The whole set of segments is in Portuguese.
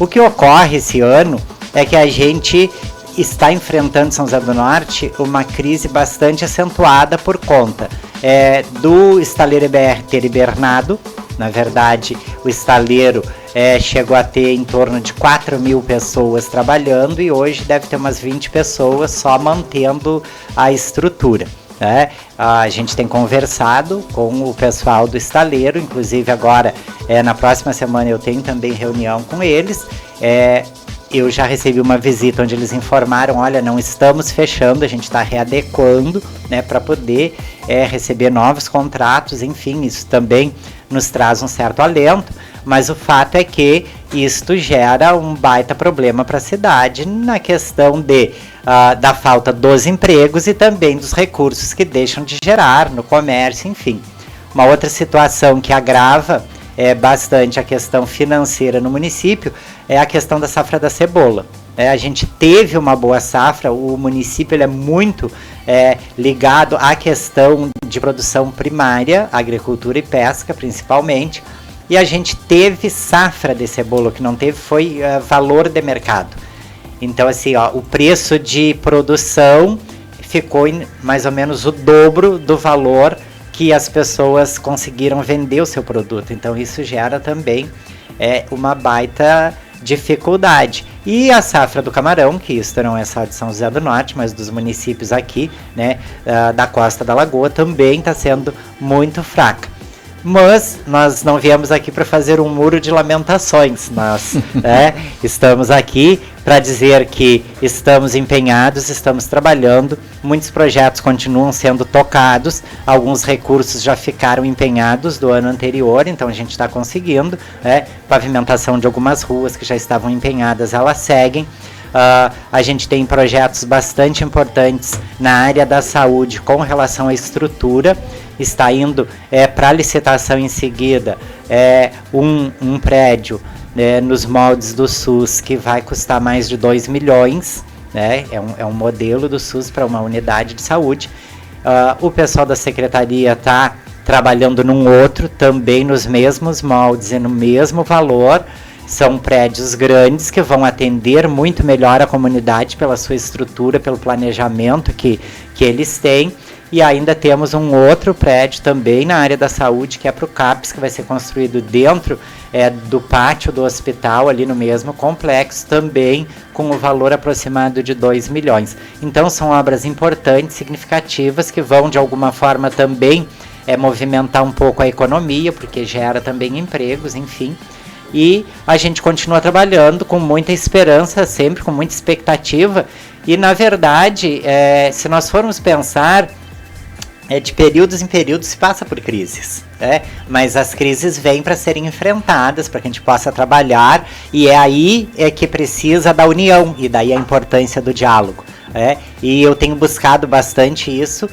O que ocorre esse ano é que a gente está enfrentando, São José do Norte, uma crise bastante acentuada por conta do estaleiro EBR ter hibernado. Na verdade, o estaleiro chegou a ter em torno de 4.000 pessoas trabalhando e hoje deve ter umas 20 pessoas só mantendo a estrutura. A gente tem conversado com o pessoal do estaleiro, inclusive agora, na próxima semana eu tenho também reunião com eles. Eu já recebi uma visita onde eles informaram, olha, não estamos fechando, a gente está readequando, né, para poder receber novos contratos, enfim, isso também nos traz um certo alento, mas o fato é que isto gera um baita problema para a cidade na questão da falta dos empregos e também dos recursos que deixam de gerar no comércio, enfim. Uma outra situação que agrava bastante a questão financeira no município é a questão da safra da cebola. A gente teve uma boa safra, o município ele é muito ligado à questão de produção primária, agricultura e pesca principalmente, e a gente teve safra de cebola, o que não teve foi valor de mercado. Então assim, o preço de produção ficou em mais ou menos o dobro do valor que as pessoas conseguiram vender o seu produto. Então isso gera também uma baita dificuldade. E a safra do camarão, que isso não é só de São José do Norte, mas dos municípios aqui, né, da Costa da Lagoa, também está sendo muito fraca. Mas nós não viemos aqui para fazer um muro de lamentações, nós estamos aqui para dizer que estamos empenhados, estamos trabalhando, muitos projetos continuam sendo tocados, alguns recursos já ficaram empenhados do ano anterior, então a gente está conseguindo, pavimentação de algumas ruas que já estavam empenhadas, elas seguem. A gente tem projetos bastante importantes na área da saúde com relação à estrutura. Está indo para licitação em seguida um prédio nos moldes do SUS que vai custar mais de 2 milhões, né? É um modelo do SUS para uma unidade de saúde. O pessoal da secretaria está trabalhando num outro, também nos mesmos moldes e no mesmo valor. São prédios grandes que vão atender muito melhor a comunidade pela sua estrutura, pelo planejamento que eles têm. E ainda temos um outro prédio também na área da saúde, que é para o CAPS, que vai ser construído dentro do pátio do hospital, ali no mesmo complexo, também com o valor aproximado de 2 milhões. Então são obras importantes, significativas, que vão de alguma forma também movimentar um pouco a economia, porque gera também empregos, enfim. E a gente continua trabalhando com muita esperança, sempre com muita expectativa. E, na verdade, se nós formos pensar, de períodos em períodos se passa por crises. Mas as crises vêm para serem enfrentadas, para que a gente possa trabalhar. E é aí que precisa da união, e daí a importância do diálogo. E eu tenho buscado bastante isso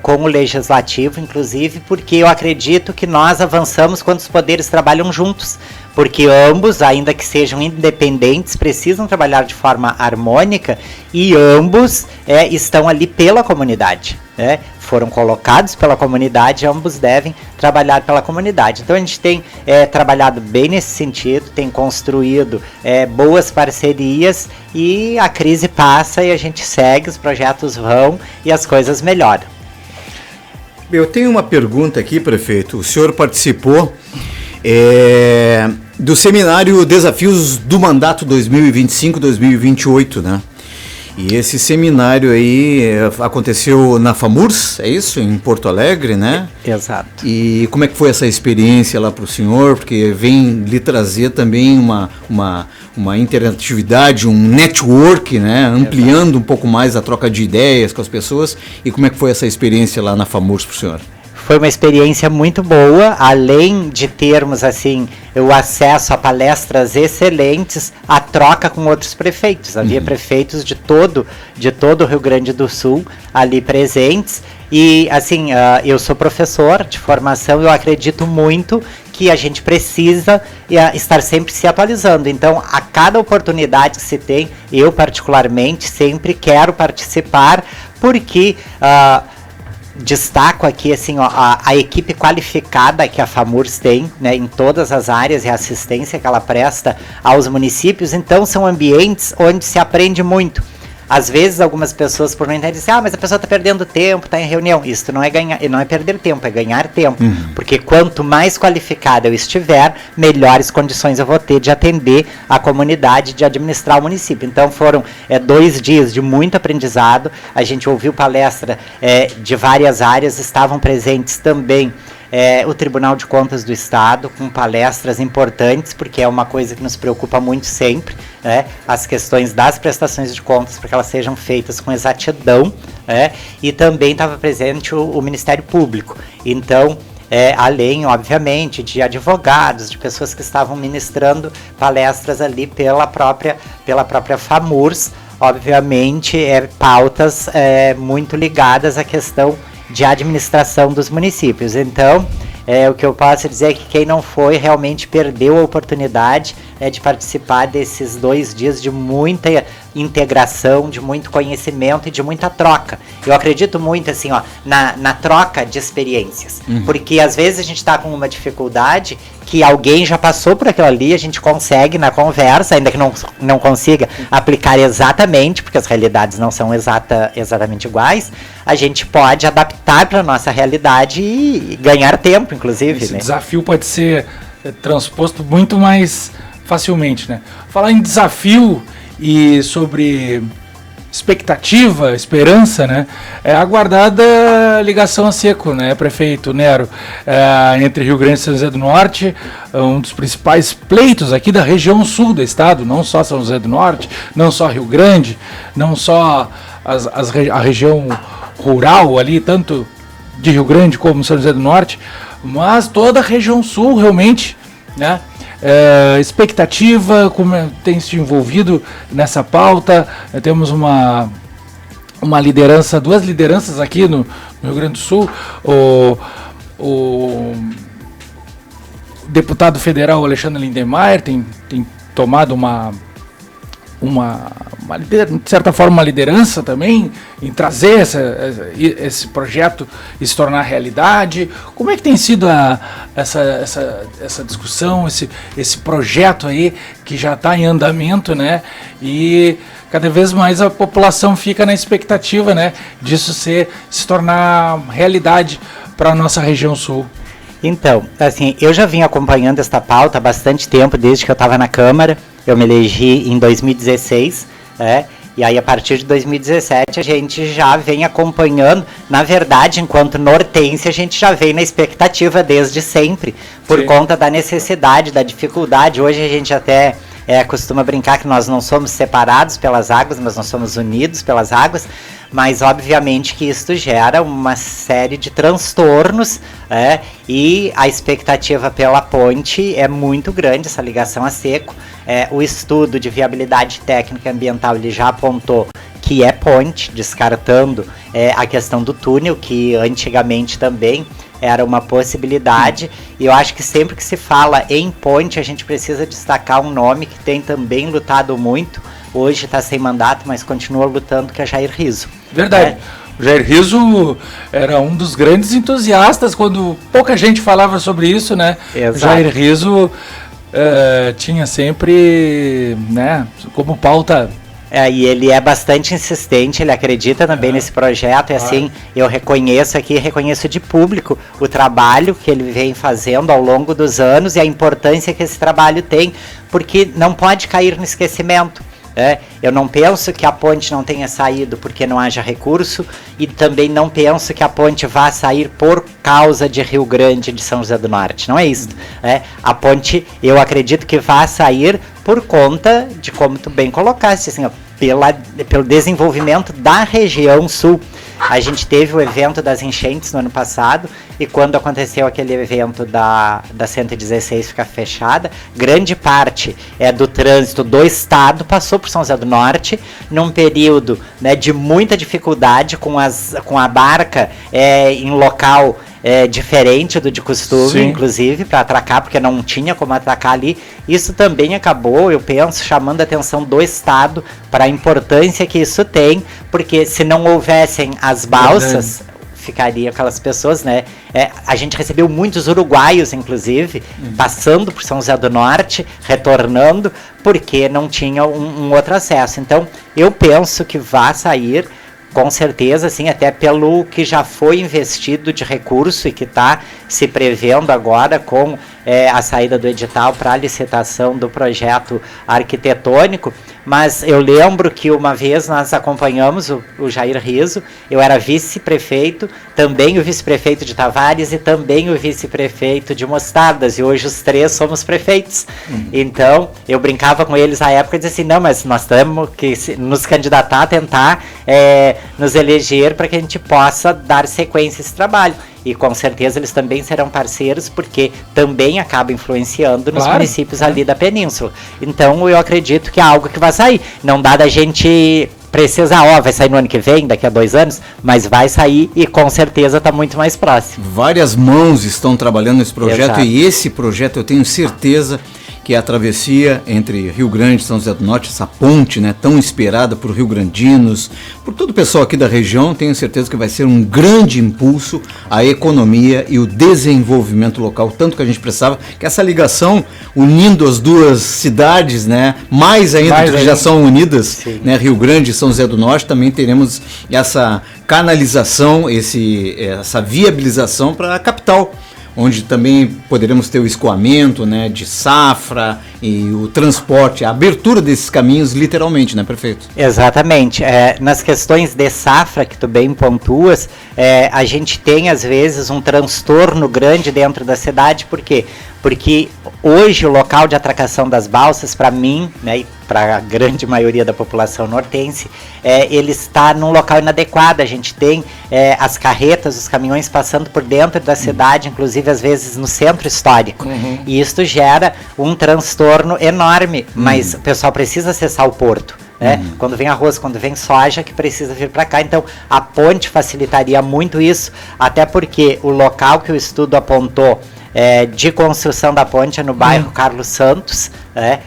com o legislativo, inclusive, porque eu acredito que nós avançamos quando os poderes trabalham juntos, porque ambos, ainda que sejam independentes, precisam trabalhar de forma harmônica e ambos estão ali pela comunidade. Foram colocados pela comunidade, ambos devem trabalhar pela comunidade. Então a gente tem trabalhado bem nesse sentido, tem construído boas parcerias e a crise passa e a gente segue, os projetos vão e as coisas melhoram. Eu tenho uma pergunta aqui, prefeito. O senhor participou do seminário Desafios do Mandato 2025-2028, né? E esse seminário aí aconteceu na FAMURS, é isso? Em Porto Alegre, né? Exato. E como é que foi essa experiência lá para o senhor? Porque vem lhe trazer também uma interatividade, um network, né? Ampliando um pouco mais a troca de ideias com as pessoas. E como é que foi essa experiência lá na FAMURS para o senhor? Foi uma experiência muito boa, além de termos assim o acesso a palestras excelentes, a troca com outros prefeitos. Havia prefeitos de todo o Rio Grande do Sul ali presentes. E assim, eu sou professor de formação, eu acredito muito que a gente precisa estar sempre se atualizando. Então, a cada oportunidade que se tem, eu particularmente sempre quero participar, porque destaco aqui assim, ó, a equipe qualificada que a FAMURS tem, né, em todas as áreas e a assistência que ela presta aos municípios. Então são ambientes onde se aprende muito. Às vezes algumas pessoas por não entender dizem, mas a pessoa está perdendo tempo, está em reunião. Isso não é não é perder tempo, é ganhar tempo. Porque quanto mais qualificada eu estiver, melhores condições eu vou ter de atender a comunidade, de administrar o município. Então foram 2 dias de muito aprendizado. A gente ouviu palestra de várias áreas, estavam presentes também o Tribunal de Contas do Estado, com palestras importantes, porque é uma coisa que nos preocupa muito sempre, né, as questões das prestações de contas, para que elas sejam feitas com exatidão, e também estava presente o Ministério Público. Então, além, obviamente, de advogados, de pessoas que estavam ministrando palestras ali pela própria FAMURS, obviamente, pautas muito ligadas à questão de administração dos municípios. Então, o que eu posso dizer é que quem não foi realmente perdeu a oportunidade de participar desses 2 dias de muita integração, de muito conhecimento e de muita troca. Eu acredito muito assim, ó, na troca de experiências, porque às vezes a gente está com uma dificuldade que alguém já passou por aquilo ali, a gente consegue na conversa, ainda que não consiga aplicar exatamente, porque as realidades não são exatamente iguais, a gente pode adaptar para a nossa realidade e ganhar tempo, inclusive. Esse né? desafio pode ser transposto muito mais facilmente, né? Falar em desafio e sobre expectativa, esperança, né? É aguardada ligação a seco, né, prefeito Nero, entre Rio Grande e São José do Norte, um dos principais pleitos aqui da região sul do estado, não só São José do Norte, não só Rio Grande, não só a região rural ali, tanto de Rio Grande como São José do Norte, mas toda a região sul realmente, né? Expectativa, como tem se envolvido nessa pauta. Temos uma liderança, 2 lideranças aqui no Rio Grande do Sul, o deputado federal Alexandre Lindemeyer tem tomado de certa forma uma liderança também em trazer esse projeto e se tornar realidade. Como é que tem sido essa discussão, esse projeto aí que já está em andamento, né? E cada vez mais a população fica na expectativa, né, disso se tornar realidade para a nossa região sul. Então, assim, eu já vim acompanhando esta pauta há bastante tempo, desde que eu estava na Câmara. Eu me elegi em 2016, e aí a partir de 2017 a gente já vem acompanhando. Na verdade, enquanto nortense, a gente já vem na expectativa desde sempre, por conta da necessidade, da dificuldade. Hoje a gente até costuma brincar que nós não somos separados pelas águas, mas nós somos unidos pelas águas, mas obviamente que isso gera uma série de transtornos, e a expectativa pela ponte é muito grande, essa ligação a seco. O estudo de viabilidade técnica e ambiental ele já apontou que é ponte, descartando a questão do túnel, que antigamente também era uma possibilidade. E eu acho que sempre que se fala em ponte, a gente precisa destacar um nome que tem também lutado muito, hoje está sem mandato, mas continua lutando, que é Jair Rizzo. Verdade. O Jair Rizzo era um dos grandes entusiastas quando pouca gente falava sobre isso, né? Exato. Jair Rizzo tinha sempre, né, como pauta. E ele é bastante insistente, ele acredita também nesse projeto, e assim, eu reconheço de público o trabalho que ele vem fazendo ao longo dos anos e a importância que esse trabalho tem, porque não pode cair no esquecimento. Eu não penso que a ponte não tenha saído porque não haja recurso, e também não penso que a ponte vá sair por causa de Rio Grande e de São José do Norte, não é isso. A ponte, eu acredito que vai sair por conta de, como tu bem colocaste, assim, pelo desenvolvimento da região sul. A gente teve o evento das enchentes no ano passado, e quando aconteceu aquele evento da 116 ficar fechada, grande parte do trânsito do estado passou por São José do Norte, num período, né, de muita dificuldade, com a barca em local diferente do de costume. Sim. Inclusive, para atracar, porque não tinha como atracar ali. Isso também acabou, eu penso, chamando a atenção do estado para a importância que isso tem, porque se não houvessem as balsas, ficariam aquelas pessoas, né? A gente recebeu muitos uruguaios, inclusive, passando por São José do Norte, retornando, porque não tinha um outro acesso. Então, eu penso que vai sair, com certeza, assim, até pelo que já foi investido de recurso e que está se prevendo agora com a saída do edital para a licitação do projeto arquitetônico. Mas eu lembro que uma vez nós acompanhamos o Jair Rizzo, eu era vice-prefeito, também o vice-prefeito de Tavares e também o vice-prefeito de Mostardas, e hoje os 3 somos prefeitos. Então, eu brincava com eles na época e dizia assim, não, mas nós temos que nos candidatar a tentar nos eleger para que a gente possa dar sequência a esse trabalho. E com certeza eles também serão parceiros, porque também acaba influenciando nos municípios ali da península. Então eu acredito que é algo que vai sair. Não dá da gente precisar, vai sair no ano que vem, daqui a 2 anos, mas vai sair e com certeza está muito mais próximo. Várias mãos estão trabalhando nesse projeto. Exato. E esse projeto eu tenho certeza que é a travessia entre Rio Grande e São José do Norte, essa ponte, né, tão esperada por rio-grandinos, por todo o pessoal aqui da região, tenho certeza que vai ser um grande impulso à economia e o desenvolvimento local, tanto que a gente precisava, que essa ligação unindo as duas cidades, né, mais ainda que já são unidas, né, Rio Grande e São José do Norte, também teremos essa canalização, essa viabilização para a capital, onde também poderemos ter o escoamento, né, de safra e o transporte, a abertura desses caminhos, literalmente, né, prefeito? Exatamente. Nas questões de safra, que tu bem pontuas, a gente tem, às vezes, um transtorno grande dentro da cidade. Por quê? Porque hoje o local de atracação das balsas, para mim, né, e para a grande maioria da população nortense, ele está num local inadequado. A gente tem as carretas, os caminhões passando por dentro da cidade, inclusive às vezes no centro histórico. E isso gera um transtorno enorme, mas o pessoal precisa acessar o porto. Quando vem arroz, quando vem soja, que precisa vir para cá. Então a ponte facilitaria muito isso, até porque o local que o estudo apontou de construção da ponte é no bairro Carlos Santos,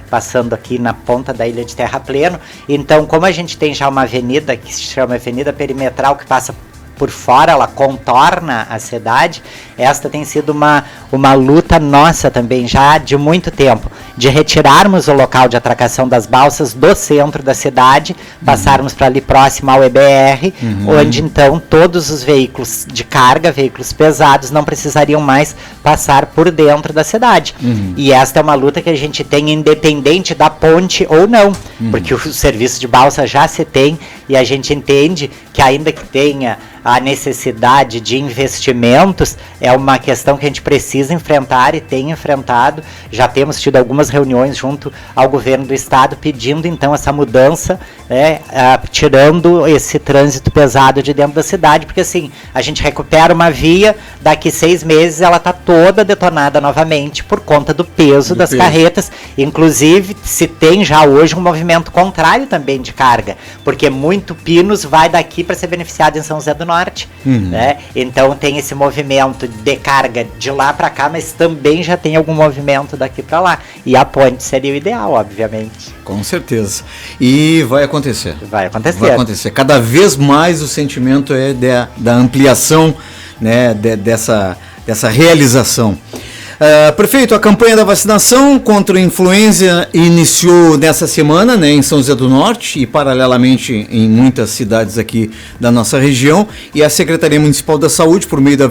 passando aqui na ponta da ilha de Terra Pleno. Então, como a gente tem já uma avenida que se chama Avenida Perimetral, que passa por fora, ela contorna a cidade, esta tem sido uma luta nossa também já de muito tempo, de retirarmos o local de atracação das balsas do centro da cidade, passarmos para ali próximo ao EBR, onde então todos os veículos de carga, veículos pesados, não precisariam mais passar por dentro da cidade. E esta é uma luta que a gente tem independente da ponte ou não, porque o serviço de balsa já se tem, e a gente entende que ainda que tenha a necessidade de investimentos, é uma questão que a gente precisa enfrentar e tem enfrentado. Já temos tido algumas reuniões junto ao governo do estado pedindo então essa mudança, tirando esse trânsito pesado de dentro da cidade, porque assim, a gente recupera uma via, daqui 6 meses ela está toda detonada novamente por conta do peso das carretas. Inclusive se tem já hoje um movimento contrário também de carga, porque muito Pinos vai daqui para ser beneficiado em São José do Norte, né? Então tem esse movimento de carga de lá para cá, mas também já tem algum movimento daqui para lá, e a ponte seria o ideal, obviamente. Com certeza. E vai acontecer. Vai acontecer. Vai acontecer. Cada vez mais o sentimento é da ampliação, né, dessa realização. Prefeito, a campanha da vacinação contra a influenza iniciou nessa semana, né, em São José do Norte e paralelamente em muitas cidades aqui da nossa região, e a Secretaria Municipal da Saúde, por meio da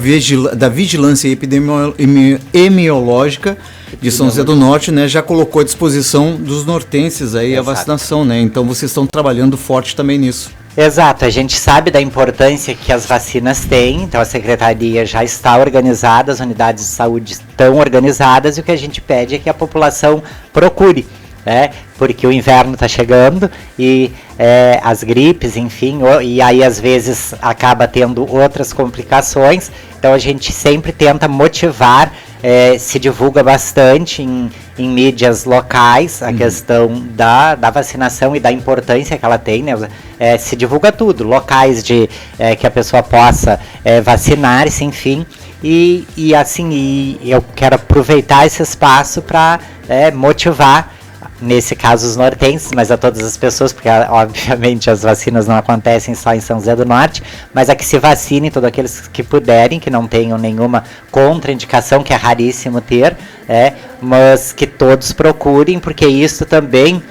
Vigilância Epidemiológica de São José do Norte, né, já colocou à disposição dos nortenses aí a vacinação, né? Então vocês estão trabalhando forte também nisso. Exato, a gente sabe da importância que as vacinas têm, então a Secretaria já está organizada, as unidades de saúde estão organizadas, e o que a gente pede é que a população procure, porque o inverno está chegando e as gripes, enfim, e aí às vezes acaba tendo outras complicações, então a gente sempre tenta motivar, se divulga bastante em mídias locais a questão da vacinação e da importância que ela tem, né? Se divulga tudo, locais que a pessoa possa vacinar-se, enfim, e assim, eu quero aproveitar esse espaço para motivar nesse caso os nortenses, mas a todas as pessoas, porque obviamente as vacinas não acontecem só em São José do Norte, mas a que se vacinem todos aqueles que puderem, que não tenham nenhuma contraindicação, que é raríssimo ter, mas que todos procurem, porque isso também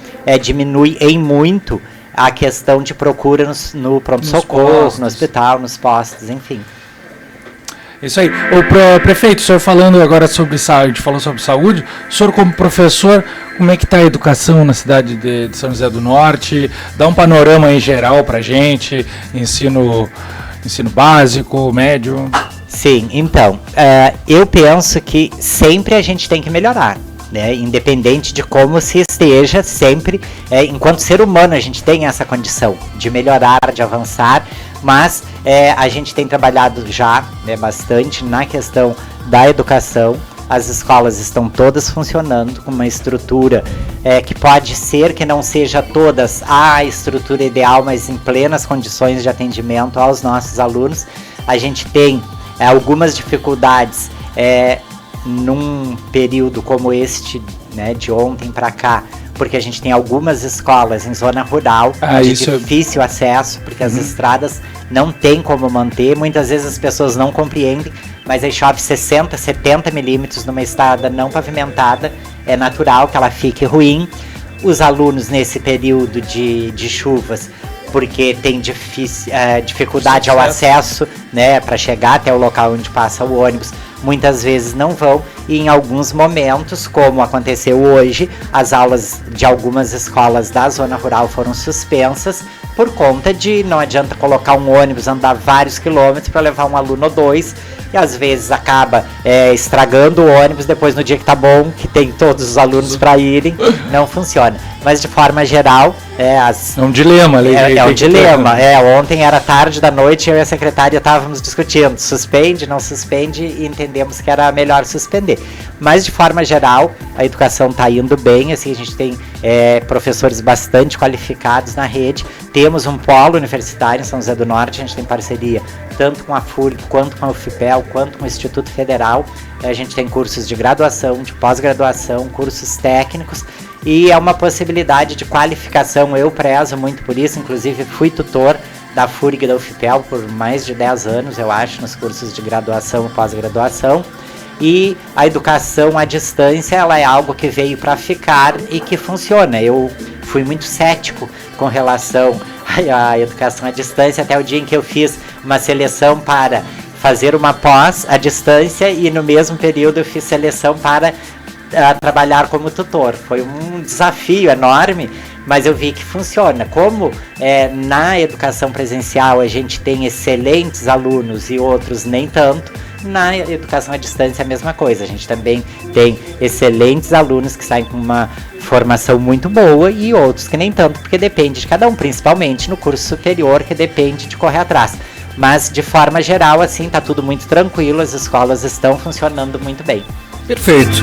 diminui em muito a questão de procura no pronto-socorro, no hospital, nos postos, enfim. Isso aí. O prefeito, o senhor falando agora sobre saúde, falou sobre saúde, o senhor como professor, como é que está a educação na cidade de São José do Norte? Dá um panorama em geral para a gente, ensino básico, médio? Sim, então, eu penso que sempre a gente tem que melhorar, né? Independente de como se esteja, sempre, enquanto ser humano, a gente tem essa condição de melhorar, de avançar, mas a gente tem trabalhado já bastante na questão da educação. As escolas estão todas funcionando com uma estrutura que pode ser que não seja todas a estrutura ideal, mas em plenas condições de atendimento aos nossos alunos. A gente tem algumas dificuldades num período como este, né, de ontem para cá, porque a gente tem algumas escolas em zona rural de difícil acesso, porque as estradas não tem como manter, muitas vezes as pessoas não compreendem, mas aí chove 60, 70 milímetros numa estrada não pavimentada, é natural que ela fique ruim. Os alunos nesse período de chuvas, porque tem dificuldade ao acesso, né, para chegar até o local onde passa o ônibus, muitas vezes não vão, e em alguns momentos, como aconteceu hoje, as aulas de algumas escolas da zona rural foram suspensas por conta de não adianta colocar um ônibus, andar vários quilômetros para levar um aluno ou dois, e às vezes acaba estragando o ônibus, depois no dia que tá bom, que tem todos os alunos para irem, não funciona. Mas de forma geral, é um dilema. É um dilema. Ontem era tarde da noite, eu e a secretária estávamos discutindo, suspende, não suspende, e entendemos que era melhor suspender. Mas de forma geral, a educação está indo bem, assim, a gente tem professores bastante qualificados na rede, temos um polo universitário em São José do Norte, a gente tem parceria tanto com a FURG, quanto com a UFPEL, quanto com o Instituto Federal, a gente tem cursos de graduação, de pós-graduação, cursos técnicos, e é uma possibilidade de qualificação, eu prezo muito por isso, inclusive fui tutor da FURG e da UFPEL por mais de 10 anos, eu acho, nos cursos de graduação e pós-graduação, e a educação à distância, ela é algo que veio para ficar e que funciona. Eu fui muito cético com relação à educação à distância, até o dia em que eu fiz uma seleção para fazer uma pós à distância, e no mesmo período eu fiz seleção para trabalhar como tutor. Foi um desafio enorme, mas eu vi que funciona. Como na educação presencial a gente tem excelentes alunos e outros nem tanto, na educação à distância é a mesma coisa. A gente também tem excelentes alunos que saem com uma formação muito boa e outros que nem tanto, porque depende de cada um, principalmente no curso superior, que depende de correr atrás. Mas de forma geral, assim, tá tudo muito tranquilo, as escolas estão funcionando muito bem. Perfeito.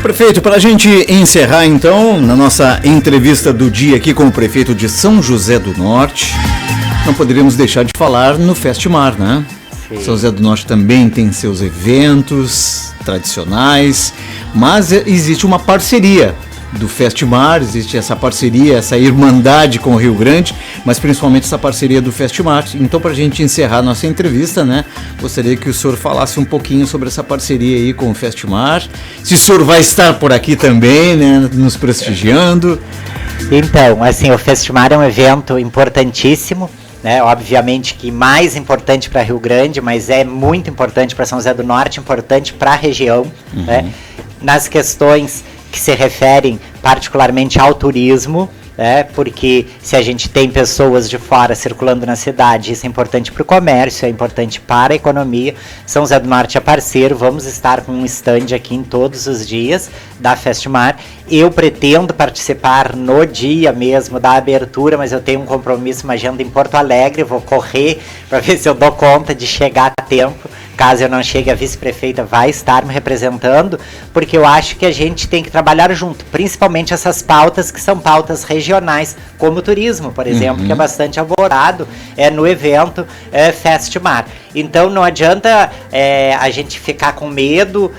Prefeito, para a gente encerrar então, na nossa entrevista do dia aqui com o prefeito de São José do Norte, não poderíamos deixar de falar no Festmar, né? Sim. São José do Norte também tem seus eventos tradicionais, mas existe uma parceria do Festmar, existe essa parceria, essa irmandade com o Rio Grande, mas principalmente essa parceria do Festmar. Então, para a gente encerrar nossa entrevista, né, gostaria que o senhor falasse um pouquinho sobre essa parceria aí com o Festmar, se o senhor vai estar por aqui também, né, nos prestigiando. Então, assim, o Festmar é um evento importantíssimo, né, obviamente que mais importante para Rio Grande, mas é muito importante para São José do Norte, importante para a região, né, nas questões que se referem particularmente ao turismo, porque se a gente tem pessoas de fora circulando na cidade, isso é importante para o comércio, é importante para a economia. São José do Norte é parceiro, vamos estar com um stand aqui em todos os dias da Festmar. Eu pretendo participar no dia mesmo da abertura, mas eu tenho um compromisso, uma agenda em Porto Alegre, vou correr para ver se eu dou conta de chegar a tempo. Caso eu não chegue, a vice-prefeita vai estar me representando, porque eu acho que a gente tem que trabalhar junto, principalmente essas pautas que são pautas regionais, como o turismo, por exemplo, que é bastante abordado no evento Festmar. Então não adianta a gente ficar com medo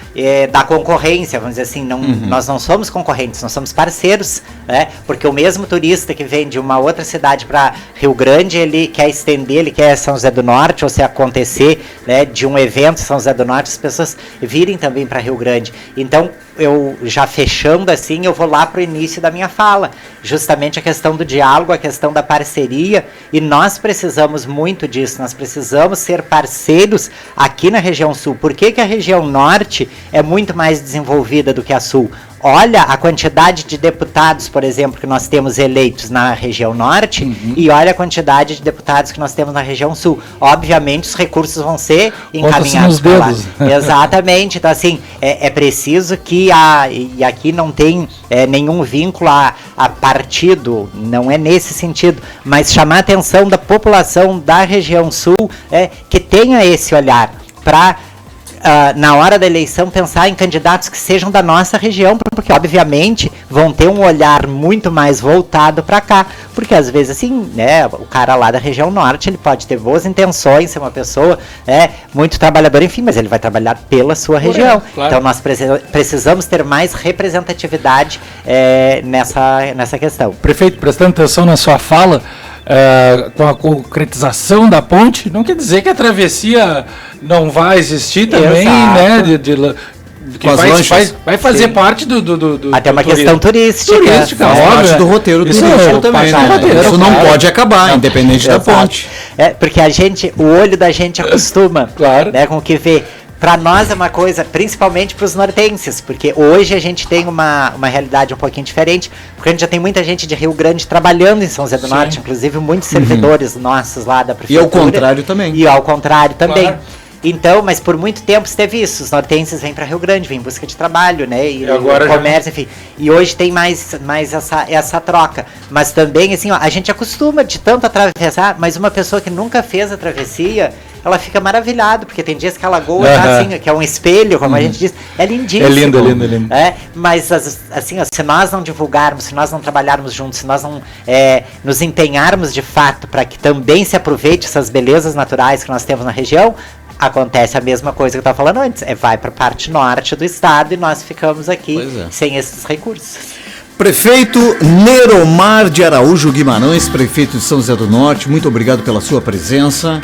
da concorrência, vamos dizer assim, nós não somos concorrentes, nós somos parceiros, né? Porque o mesmo turista que vem de uma outra cidade para Rio Grande, ele quer estender, ele quer São José do Norte, ou se acontecer, né, de um evento em São José do Norte, as pessoas virem também para Rio Grande. Então, eu já fechando assim, eu vou lá para o início da minha fala, justamente a questão do diálogo, a questão da parceria, e nós precisamos muito disso, nós precisamos ser parceiros aqui na região sul. Por que a região norte é muito mais desenvolvida do que a sul? Olha a quantidade de deputados, por exemplo, que nós temos eleitos na região norte, e olha a quantidade de deputados que nós temos na região sul. Obviamente, os recursos vão ser encaminhados para lá. Exatamente. Então, assim, é preciso que, e aqui não tem nenhum vínculo a partido, não é nesse sentido, mas chamar a atenção da população da região sul, que tenha esse olhar para... na hora da eleição, pensar em candidatos que sejam da nossa região, porque obviamente vão ter um olhar muito mais voltado para cá, porque às vezes assim, né, o cara lá da região norte, ele pode ter boas intenções, ser uma pessoa muito trabalhadora, enfim, mas ele vai trabalhar pela sua região. Claro. Então nós precisamos ter mais representatividade nessa questão. Prefeito, prestando atenção na sua fala, com a concretização da ponte, não quer dizer que a travessia não vai existir também, né? Que vai fazer parte do até uma questão turística, parte do roteiro turístico também. Isso não pode acabar, independente da ponte. Porque o olho da gente acostuma, claro, né, com o que vê. Para nós é uma coisa, principalmente para os nortenses, porque hoje a gente tem uma realidade um pouquinho diferente, porque a gente já tem muita gente de Rio Grande trabalhando em São José do Norte, inclusive muitos servidores nossos lá da prefeitura. E ao contrário também. Claro. Então, mas por muito tempo teve isso, os nortenses vêm para Rio Grande, vêm em busca de trabalho, né, e agora comércio, enfim, e hoje tem mais essa troca, mas também, assim, a gente acostuma de tanto atravessar, mas uma pessoa que nunca fez a travessia, ela fica maravilhada, porque tem dias que a lagoa tá assim, que é um espelho, como a gente diz, é lindíssimo. É lindo. Mas assim, se nós não divulgarmos, se nós não trabalharmos juntos, se nós não nos empenharmos de fato para que também se aproveite essas belezas naturais que nós temos na região, acontece a mesma coisa que eu estava falando antes, vai para a parte norte do estado e nós ficamos aqui sem esses recursos. Prefeito Neromar de Araújo Guimarães, prefeito de São José do Norte, muito obrigado pela sua presença.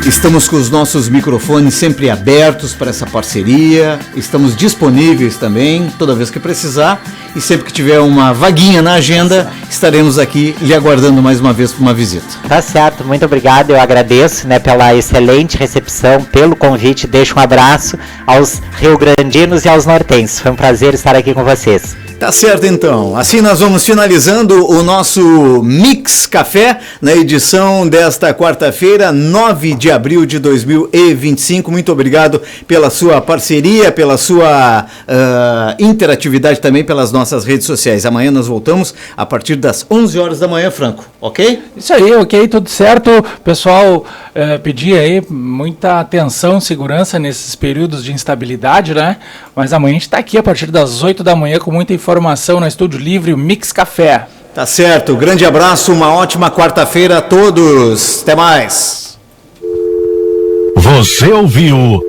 Estamos com os nossos microfones sempre abertos para essa parceria, estamos disponíveis também, toda vez que precisar, e sempre que tiver uma vaguinha na agenda, estaremos aqui lhe aguardando mais uma vez para uma visita. Tá certo, muito obrigado, eu agradeço, né, pela excelente recepção, pelo convite, deixo um abraço aos riograndinos e aos nortenses, foi um prazer estar aqui com vocês. Tá certo, então. Assim nós vamos finalizando o nosso Mix Café na edição desta quarta-feira, 9 de abril de 2025. Muito obrigado pela sua parceria, pela sua interatividade também pelas nossas redes sociais. Amanhã nós voltamos a partir das 11 horas da manhã, Franco. Ok? Isso aí, ok, tudo certo. Pessoal, pedir aí muita atenção, segurança nesses períodos de instabilidade, né? Mas amanhã a gente está aqui a partir das 8 da manhã com muita informação na Estúdio Livre, o Mix Café. Tá certo, grande abraço, uma ótima quarta-feira a todos. Até mais. Você ouviu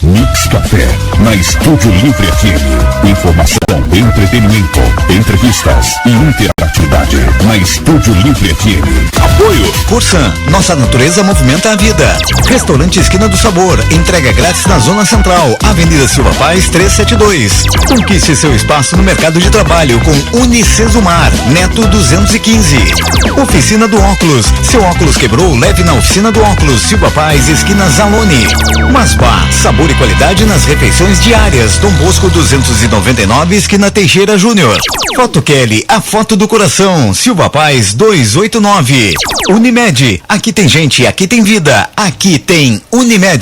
Mix Café na Estúdio Livre FM. Informação, entretenimento, entrevistas e interatividade na Estúdio Livre FM. Apoio Corsan, nossa natureza movimenta a vida. Restaurante Esquina do Sabor, entrega grátis na Zona Central, Avenida Silva Paz 372. Conquiste seu espaço no mercado de trabalho com Unicesumar, Neto 215. Oficina do Óculos, seu óculos quebrou, leve na Oficina do Óculos, Silva Paz, esquina Zalone. Masbá, sabor e qualidade nas refeições diárias, Dom Bosco 299, esquina Teixeira Júnior. Foto Kelly, a foto do coração, Silva Paz 289. Unimed, aqui tem gente, aqui tem vida, aqui tem Unimed.